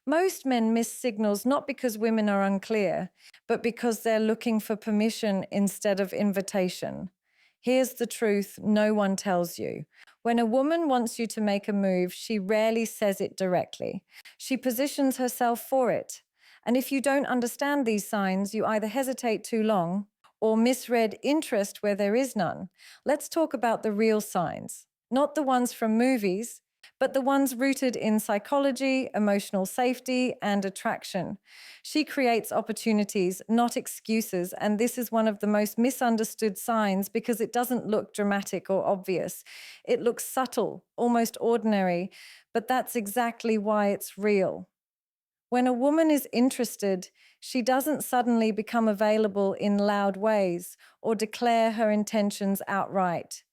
Most men miss signals not because women are unclear, but because they're looking for permission instead of invitation. Here's the truth no one tells you. When a woman wants you to make a move, she rarely says it directly. She positions herself for it. And if you don't understand these signs, you either hesitate too long or misread interest where there is none. Let's talk about the real signs, not the ones from movies, but the ones rooted in psychology, emotional safety, and attraction. She creates opportunities, not excuses, and this is one of the most misunderstood signs because it doesn't look dramatic or obvious. It looks subtle, almost ordinary, but that's exactly why it's real. When a woman is interested, she doesn't suddenly become available in loud ways or declare her intentions outright.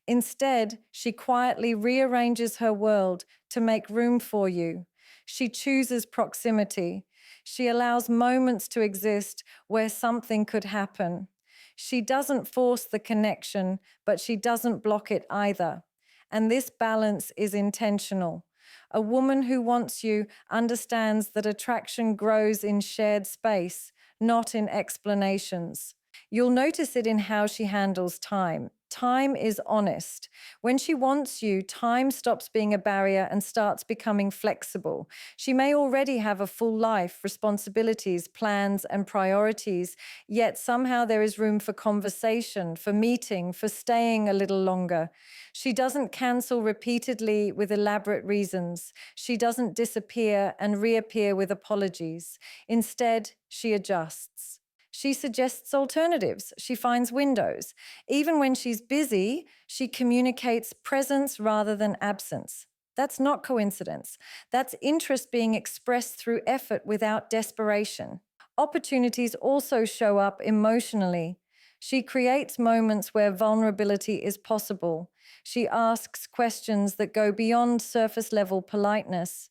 Instead, she quietly rearranges her world to make room for you. She chooses proximity. She allows moments to exist where something could happen. She doesn't force the connection, but she doesn't block it either. And this balance is intentional. A woman who wants you understands that attraction grows in shared space, not in explanations. You'll notice it in how she handles time. Time is honest. When she wants you, time stops being a barrier and starts becoming flexible. She may already have a full life, responsibilities, plans, and priorities, yet somehow there is room for conversation, for meeting, for staying a little longer. She doesn't cancel repeatedly with elaborate reasons. She doesn't disappear and reappear with apologies. Instead, she adjusts. She suggests alternatives. She finds windows. Even when she's busy, she communicates presence rather than absence. That's not coincidence. That's interest being expressed through effort without desperation. Opportunities also show up emotionally. She creates moments where vulnerability is possible. She asks questions that go beyond surface level politeness.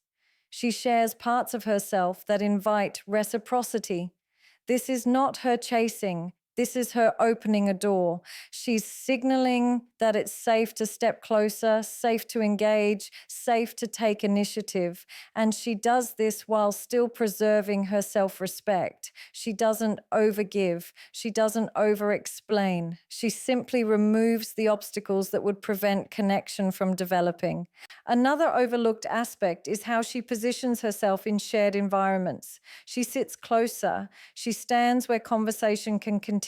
She shares parts of herself that invite reciprocity. This is not her chasing. This is her opening a door. She's signaling that it's safe to step closer, safe to engage, safe to take initiative. And she does this while still preserving her self-respect. She doesn't overgive. She doesn't over-explain. She simply removes the obstacles that would prevent connection from developing. Another overlooked aspect is how she positions herself in shared environments. She sits closer. She stands where conversation can continue.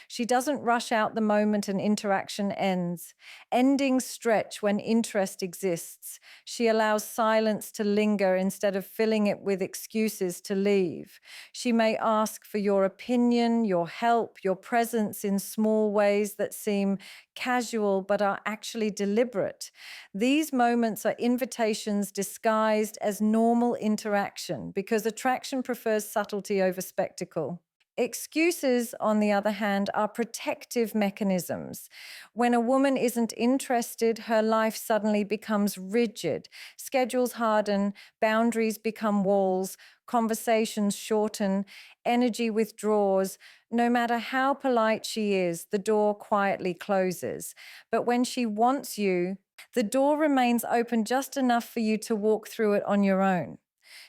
She doesn't rush out the moment an interaction ends. Endings stretch when interest exists. She allows silence to linger instead of filling it with excuses to leave. She may ask for your opinion, your help, your presence in small ways that seem casual but are actually deliberate. These moments are invitations disguised as normal interaction because attraction prefers subtlety over spectacle. Excuses, on the other hand, are protective mechanisms. When a woman isn't interested, her life suddenly becomes rigid. Schedules harden, boundaries become walls, conversations shorten, energy withdraws. No matter how polite she is, the door quietly closes. But when she wants you, the door remains open just enough for you to walk through it on your own.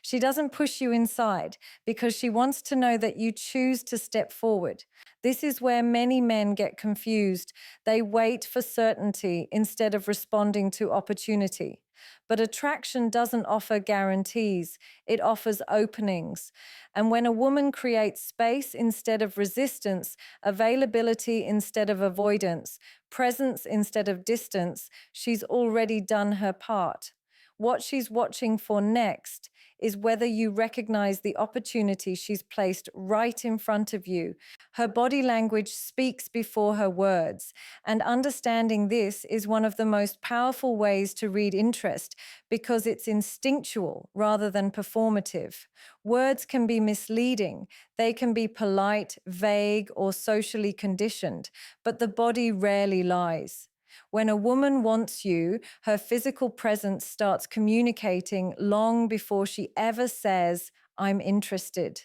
She doesn't push you inside because she wants to know that you choose to step forward. This is where many men get confused. They wait for certainty instead of responding to opportunity. But attraction doesn't offer guarantees, it offers openings. And when a woman creates space instead of resistance, availability instead of avoidance, presence instead of distance, she's already done her part. What she's watching for next is whether you recognize the opportunity she's placed right in front of you. Her body language speaks before her words, and understanding this is one of the most powerful ways to read interest because it's instinctual rather than performative. Words can be misleading. They can be polite, vague, or socially conditioned, but the body rarely lies. When a woman wants you, her physical presence starts communicating long before she ever says, I'm interested.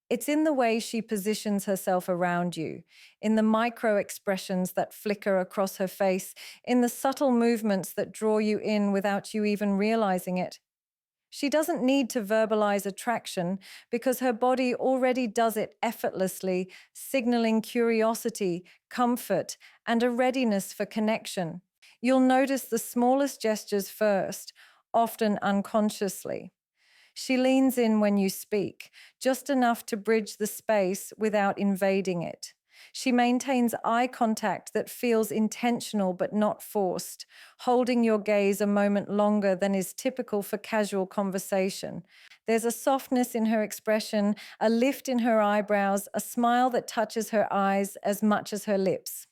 It's in the way she positions herself around you, in the micro expressions that flicker across her face, in the subtle movements that draw you in without you even realizing it. She doesn't need to verbalize attraction because her body already does it effortlessly, signaling curiosity, comfort, and a readiness for connection. You'll notice the smallest gestures first, often unconsciously. She leans in when you speak, just enough to bridge the space without invading it. She maintains eye contact that feels intentional but not forced, holding your gaze a moment longer than is typical for casual conversation. There's a softness in her expression, a lift in her eyebrows, a smile that touches her eyes as much as her lips.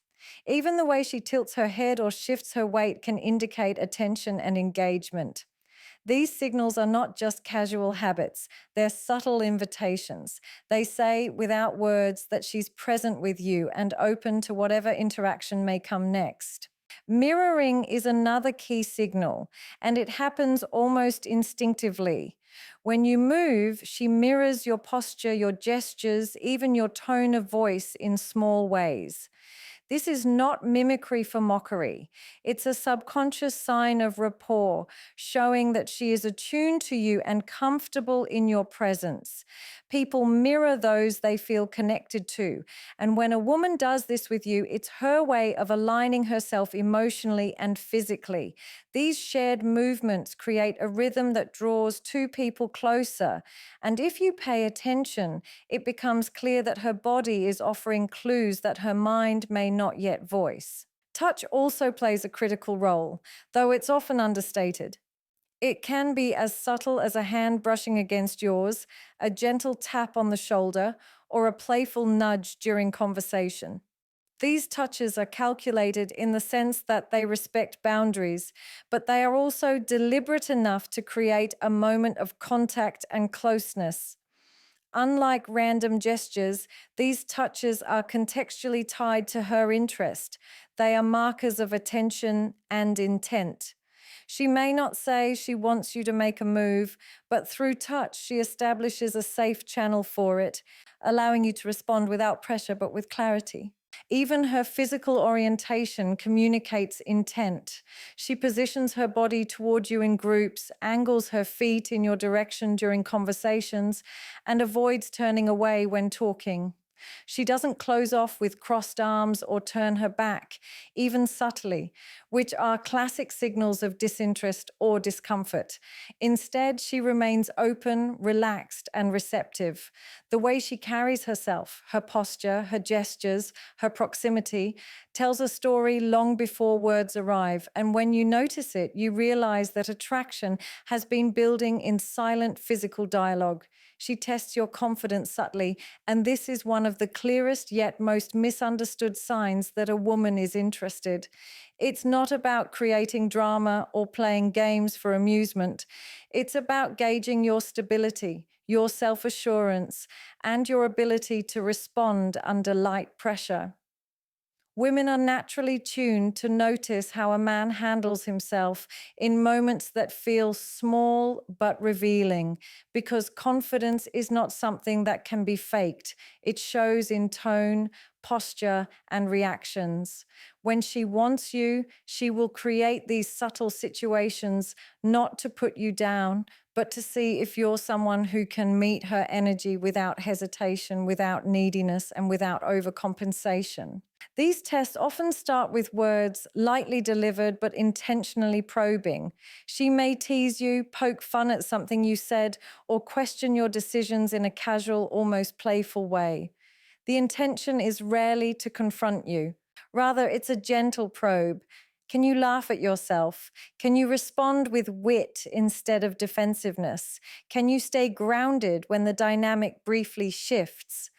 Even the way she tilts her head or shifts her weight can indicate attention and engagement. These signals are not just casual habits, they're subtle invitations. They say, without words, that she's present with you and open to whatever interaction may come next. Mirroring is another key signal, and it happens almost instinctively. When you move, she mirrors your posture, your gestures, even your tone of voice in small ways. This is not mimicry for mockery. It's a subconscious sign of rapport, showing that she is attuned to you and comfortable in your presence. People mirror those they feel connected to. And when a woman does this with you, it's her way of aligning herself emotionally and physically. These shared movements create a rhythm that draws two people closer. And if you pay attention, it becomes clear that her body is offering clues that her mind may not yet voice. Touch also plays a critical role, though it's often understated. It can be as subtle as a hand brushing against yours, a gentle tap on the shoulder, or a playful nudge during conversation. These touches are calculated in the sense that they respect boundaries, but they are also deliberate enough to create a moment of contact and closeness. Unlike random gestures, these touches are contextually tied to her interest. They are markers of attention and intent. She may not say she wants you to make a move, but through touch, she establishes a safe channel for it, allowing you to respond without pressure but with clarity. Even her physical orientation communicates intent. She positions her body toward you in groups, angles her feet in your direction during conversations, and avoids turning away when talking. She doesn't close off with crossed arms or turn her back, even subtly, which are classic signals of disinterest or discomfort. Instead, she remains open, relaxed, and receptive. The way she carries herself, her posture, her gestures, her proximity, tells a story long before words arrive. And when you notice it, you realize that attraction has been building in silent physical dialogue. She tests your confidence subtly, and this is one of the clearest yet most misunderstood signs that a woman is interested. It's not about creating drama or playing games for amusement. It's about gauging your stability, your self-assurance, and your ability to respond under light pressure. Women are naturally tuned to notice how a man handles himself in moments that feel small but revealing, because confidence is not something that can be faked. It shows in tone, posture, and reactions. When she wants you, she will create these subtle situations not to put you down, but to see if you're someone who can meet her energy without hesitation, without neediness, and without overcompensation. These tests often start with words lightly delivered but intentionally probing. She may tease you, poke fun at something you said, or question your decisions in a casual, almost playful way. The intention is rarely to confront you. Rather, it's a gentle probe. Can you laugh at yourself? Can you respond with wit instead of defensiveness? Can you stay grounded when the dynamic briefly shifts?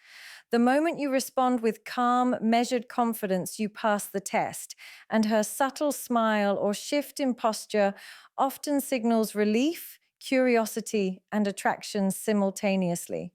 The moment you respond with calm, measured confidence, you pass the test, and her subtle smile or shift in posture often signals relief, curiosity, and attraction simultaneously.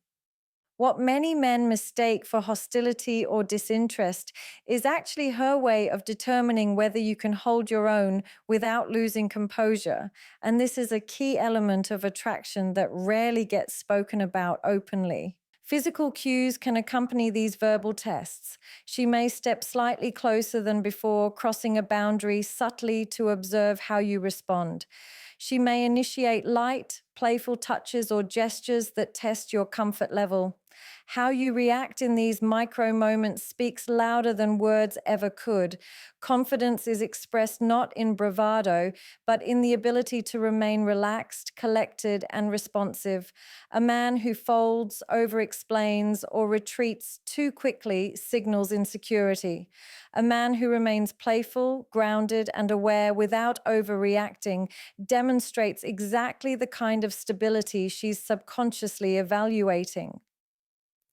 What many men mistake for hostility or disinterest is actually her way of determining whether you can hold your own without losing composure. And this is a key element of attraction that rarely gets spoken about openly. Physical cues can accompany these verbal tests. She may step slightly closer than before, crossing a boundary subtly to observe how you respond. She may initiate light, playful touches, or gestures that test your comfort level. How you react in these micro moments speaks louder than words ever could. Confidence is expressed not in bravado, but in the ability to remain relaxed, collected, and responsive. A man who folds, over explains, or retreats too quickly signals insecurity. A man who remains playful, grounded, and aware without overreacting demonstrates exactly the kind of stability she's subconsciously evaluating.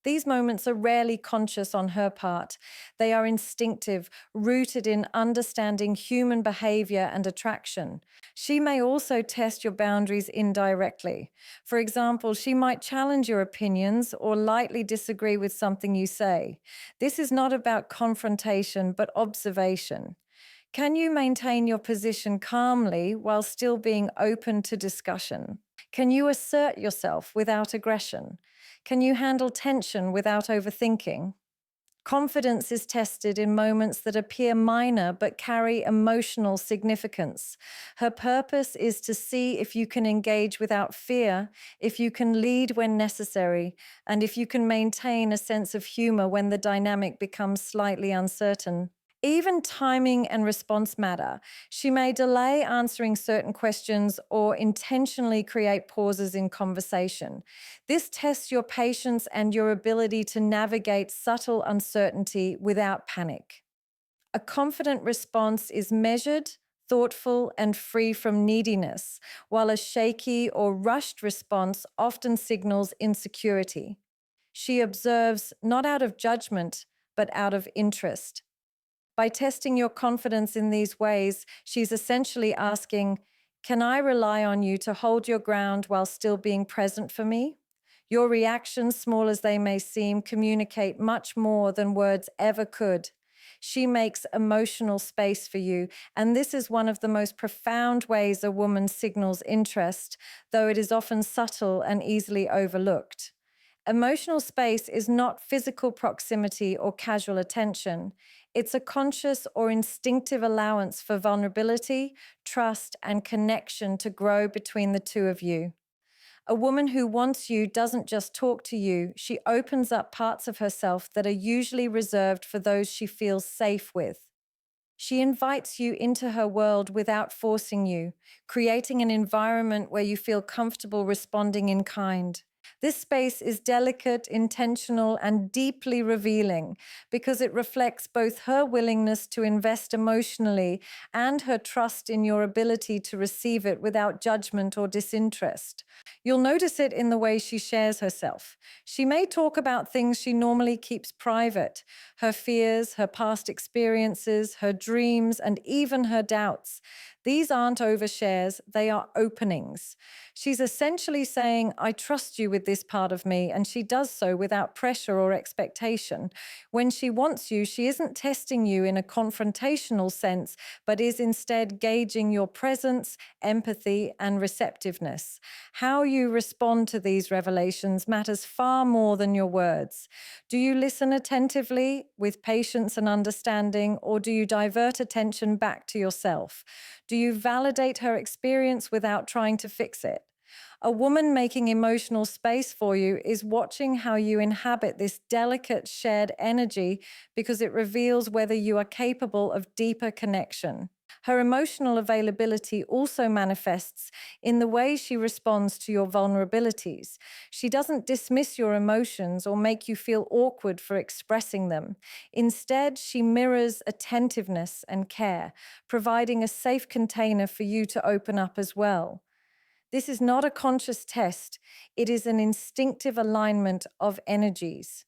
These moments are rarely conscious on her part. They are instinctive, rooted in understanding human behavior and attraction. She may also test your boundaries indirectly. For example, she might challenge your opinions or lightly disagree with something you say. This is not about confrontation, but observation. Can you maintain your position calmly while still being open to discussion? Can you assert yourself without aggression? Can you handle tension without overthinking? Confidence is tested in moments that appear minor but carry emotional significance. Her purpose is to see if you can engage without fear, if you can lead when necessary, and if you can maintain a sense of humor when the dynamic becomes slightly uncertain. Even timing and response matter. She may delay answering certain questions or intentionally create pauses in conversation. This tests your patience and your ability to navigate subtle uncertainty without panic. A confident response is measured, thoughtful, and free from neediness, while a shaky or rushed response often signals insecurity. She observes not out of judgment, but out of interest. By testing your confidence in these ways, she's essentially asking, can I rely on you to hold your ground while still being present for me? Your reactions, small as they may seem, communicate much more than words ever could. She makes emotional space for you, and this is one of the most profound ways a woman signals interest, though it is often subtle and easily overlooked. Emotional space is not physical proximity or casual attention. It's a conscious or instinctive allowance for vulnerability, trust, and connection to grow between the two of you. A woman who wants you doesn't just talk to you, she opens up parts of herself that are usually reserved for those she feels safe with. She invites you into her world without forcing you, creating an environment where you feel comfortable responding in kind. This space is delicate, intentional, and deeply revealing because it reflects both her willingness to invest emotionally and her trust in your ability to receive it without judgment or disinterest. You'll notice it in the way she shares herself. She may talk about things she normally keeps private, her fears, her past experiences, her dreams, and even her doubts. These aren't overshares, they are openings. She's essentially saying, I trust you with this part of me, and she does so without pressure or expectation. When she wants you, she isn't testing you in a confrontational sense, but is instead gauging your presence, empathy, and receptiveness. How you respond to these revelations matters far more than your words. Do you listen attentively, with patience and understanding, or do you divert attention back to yourself? Do you validate her experience without trying to fix it? A woman making emotional space for you is watching how you inhabit this delicate shared energy because it reveals whether you are capable of deeper connection. Her emotional availability also manifests in the way she responds to your vulnerabilities. She doesn't dismiss your emotions or make you feel awkward for expressing them. Instead, she mirrors attentiveness and care, providing a safe container for you to open up as well. This is not a conscious test, it is an instinctive alignment of energies.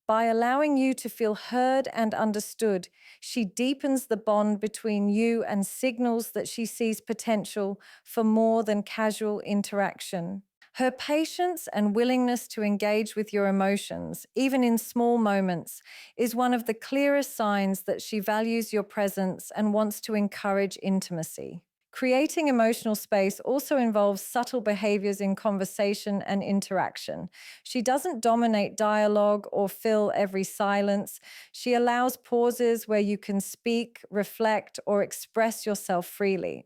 By allowing you to feel heard and understood, she deepens the bond between you and signals that she sees potential for more than casual interaction. Her patience and willingness to engage with your emotions, even in small moments, is one of the clearest signs that she values your presence and wants to encourage intimacy. Creating emotional space also involves subtle behaviors in conversation and interaction. She doesn't dominate dialogue or fill every silence. She allows pauses where you can speak, reflect, or express yourself freely.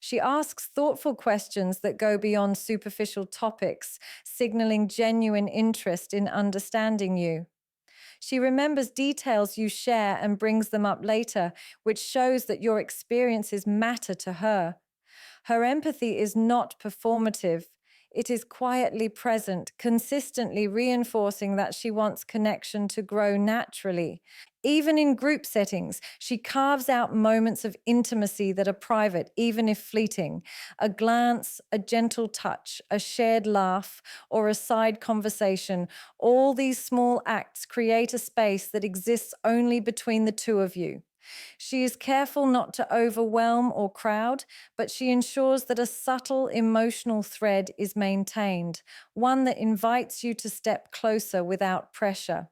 She asks thoughtful questions that go beyond superficial topics, signaling genuine interest in understanding you. She remembers details you share and brings them up later, which shows that your experiences matter to her. Her empathy is not performative. It is quietly present, consistently reinforcing that she wants connection to grow naturally. Even in group settings, she carves out moments of intimacy that are private, even if fleeting. A glance, a gentle touch, a shared laugh, or a side conversation. All these small acts create a space that exists only between the two of you. She is careful not to overwhelm or crowd, but she ensures that a subtle emotional thread is maintained, one that invites you to step closer without pressure.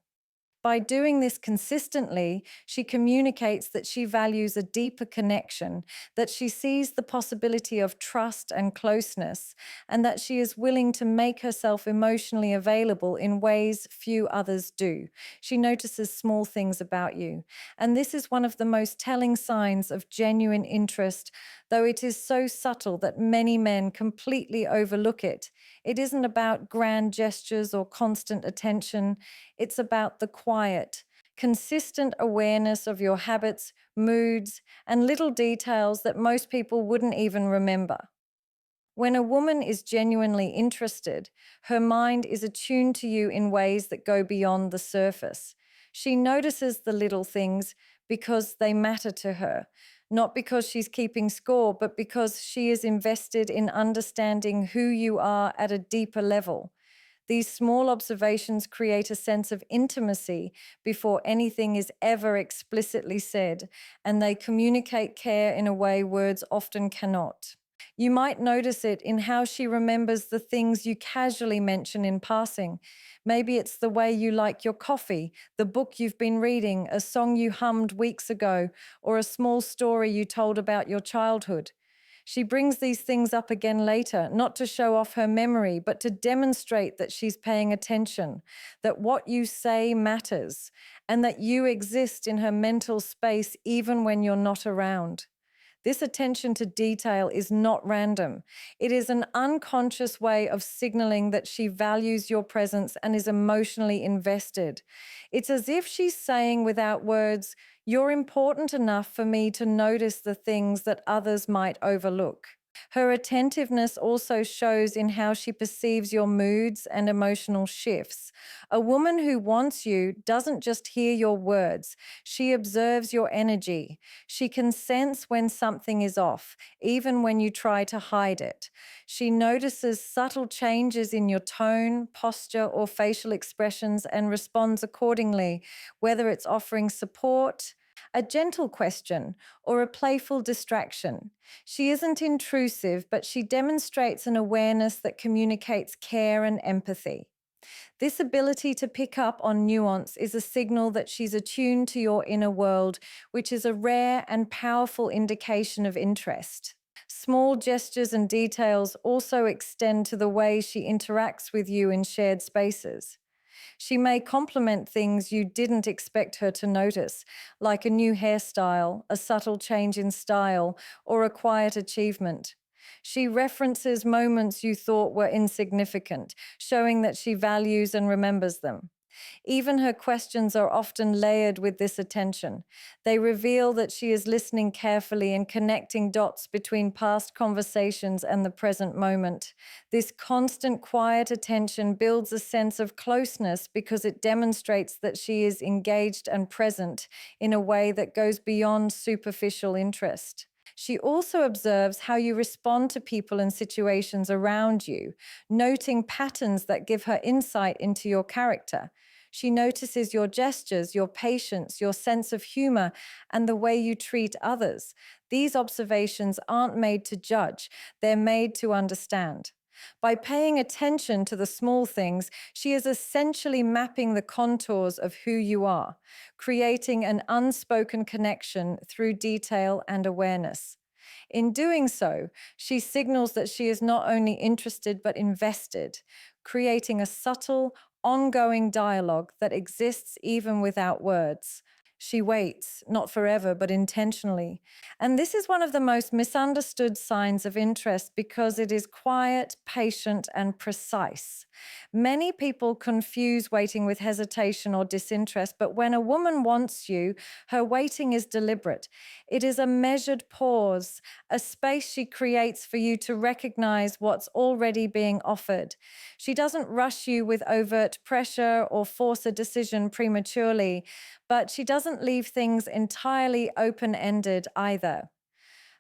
By doing this consistently, she communicates that she values a deeper connection, that she sees the possibility of trust and closeness, and that she is willing to make herself emotionally available in ways few others do. She notices small things about you, and this is one of the most telling signs of genuine interest, though it is so subtle that many men completely overlook it. It isn't about grand gestures or constant attention. It's about the quiet, consistent awareness of your habits, moods, and little details that most people wouldn't even remember. When a woman is genuinely interested, her mind is attuned to you in ways that go beyond the surface. She notices the little things because they matter to her, not because she's keeping score, but because she is invested in understanding who you are at a deeper level. These small observations create a sense of intimacy before anything is ever explicitly said, and they communicate care in a way words often cannot. You might notice it in how she remembers the things you casually mention in passing. Maybe it's the way you like your coffee, the book you've been reading, a song you hummed weeks ago, or a small story you told about your childhood. She brings these things up again later, not to show off her memory, but to demonstrate that she's paying attention, that what you say matters, and that you exist in her mental space even when you're not around. This attention to detail is not random. It is an unconscious way of signaling that she values your presence and is emotionally invested. It's as if she's saying without words, "You're important enough for me to notice the things that others might overlook." Her attentiveness also shows in how she perceives your moods and emotional shifts. A woman who wants you doesn't just hear your words, she observes your energy. She can sense when something is off, even when you try to hide it. She notices subtle changes in your tone, posture, or facial expressions and responds accordingly, whether it's offering support, a gentle question, or a playful distraction. She isn't intrusive, but she demonstrates an awareness that communicates care and empathy. This ability to pick up on nuance is a signal that she's attuned to your inner world, which is a rare and powerful indication of interest. Small gestures and details also extend to the way she interacts with you in shared spaces. She may compliment things you didn't expect her to notice, like a new hairstyle, a subtle change in style, or a quiet achievement. She references moments you thought were insignificant, showing that she values and remembers them. Even her questions are often layered with this attention. They reveal that she is listening carefully and connecting dots between past conversations and the present moment. This constant quiet attention builds a sense of closeness because it demonstrates that she is engaged and present in a way that goes beyond superficial interest. She also observes how you respond to people and situations around you, noting patterns that give her insight into your character. She notices your gestures, your patience, your sense of humor, and the way you treat others. These observations aren't made to judge, they're made to understand. By paying attention to the small things, she is essentially mapping the contours of who you are, creating an unspoken connection through detail and awareness. In doing so, she signals that she is not only interested but invested, creating a subtle, ongoing dialogue that exists even without words. She waits, not forever, but intentionally. And this is one of the most misunderstood signs of interest because it is quiet, patient, and precise. Many people confuse waiting with hesitation or disinterest, but when a woman wants you, her waiting is deliberate. It is a measured pause, a space she creates for you to recognize what's already being offered. She doesn't rush you with overt pressure or force a decision prematurely, but she doesn't leave things entirely open-ended either.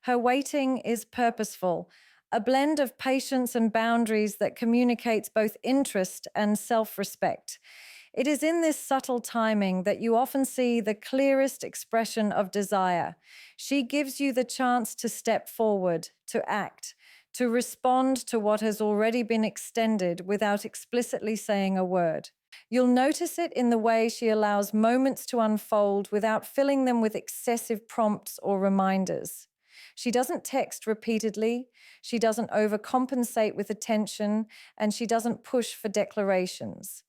Her waiting is purposeful, a blend of patience and boundaries that communicates both interest and self-respect. It is in this subtle timing that you often see the clearest expression of desire. She gives you the chance to step forward, to act, to respond to what has already been extended without explicitly saying a word. You'll notice it in the way she allows moments to unfold without filling them with excessive prompts or reminders. She doesn't text repeatedly, she doesn't overcompensate with attention, and she doesn't push for declarations.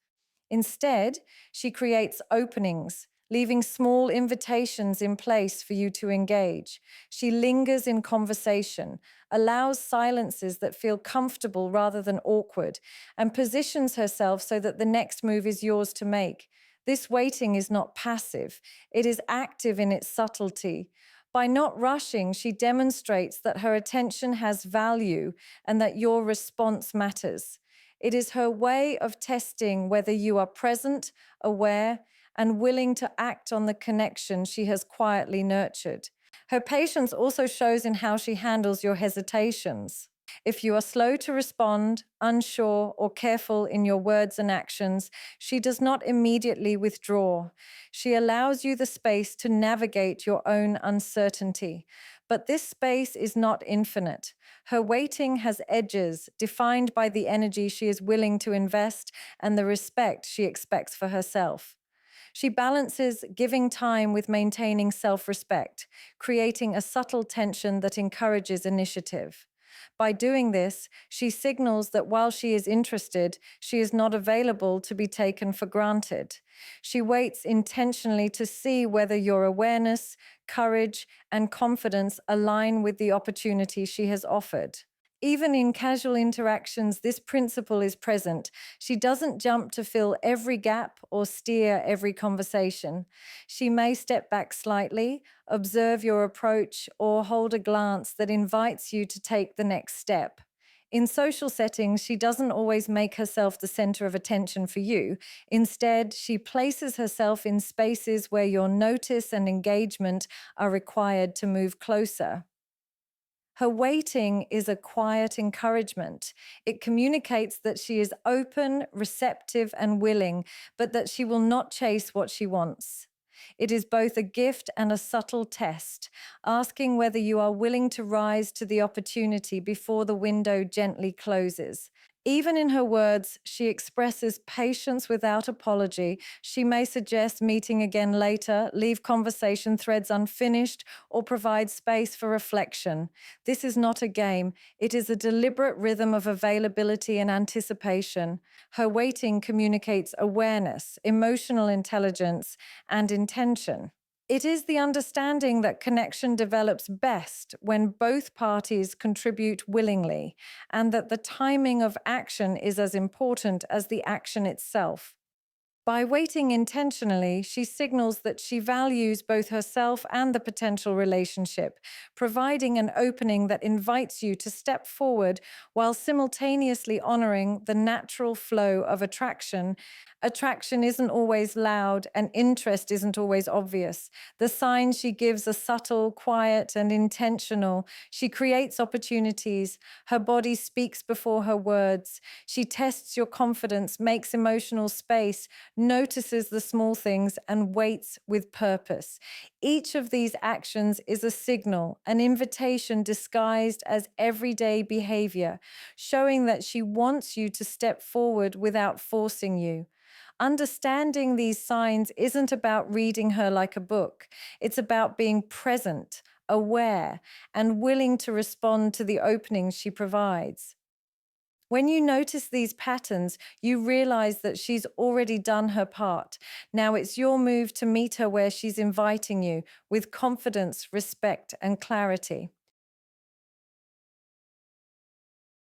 Instead, she creates openings, leaving small invitations in place for you to engage. She lingers in conversation, allows silences that feel comfortable rather than awkward, and positions herself so that the next move is yours to make. This waiting is not passive, it is active in its subtlety. By not rushing, she demonstrates that her attention has value and that your response matters. It is her way of testing whether you are present, aware, and willing to act on the connection she has quietly nurtured. Her patience also shows in how she handles your hesitations. If you are slow to respond, unsure, or careful in your words and actions, she does not immediately withdraw. She allows you the space to navigate your own uncertainty. But this space is not infinite. Her waiting has edges defined by the energy she is willing to invest and the respect she expects for herself. She balances giving time with maintaining self-respect, creating a subtle tension that encourages initiative. By doing this, she signals that while she is interested, she is not available to be taken for granted. She waits intentionally to see whether your awareness, courage, and confidence align with the opportunity she has offered. Even in casual interactions, this principle is present. She doesn't jump to fill every gap or steer every conversation. She may step back slightly, observe your approach, or hold a glance that invites you to take the next step. In social settings, she doesn't always make herself the center of attention for you. Instead, she places herself in spaces where your notice and engagement are required to move closer. Her waiting is a quiet encouragement. It communicates that she is open, receptive, and willing, but that she will not chase what she wants. It is both a gift and a subtle test, asking whether you are willing to rise to the opportunity before the window gently closes. Even in her words, she expresses patience without apology. She may suggest meeting again later, leave conversation threads unfinished, or provide space for reflection. This is not a game. It is a deliberate rhythm of availability and anticipation. Her waiting communicates awareness, emotional intelligence, and intention. It is the understanding that connection develops best when both parties contribute willingly, and that the timing of action is as important as the action itself. By waiting intentionally, she signals that she values both herself and the potential relationship, providing an opening that invites you to step forward while simultaneously honoring the natural flow of attraction. Attraction isn't always loud and interest isn't always obvious. The signs she gives are subtle, quiet, and intentional. She creates opportunities. Her body speaks before her words. She tests your confidence, makes emotional space, notices the small things, and waits with purpose. Each of these actions is a signal, an invitation disguised as everyday behavior, showing that she wants you to step forward without forcing you. Understanding these signs isn't about reading her like a book. It's about being present, aware, and willing to respond to the openings she provides. When you notice these patterns, you realize that she's already done her part. Now it's your move to meet her where she's inviting you with confidence, respect, and clarity.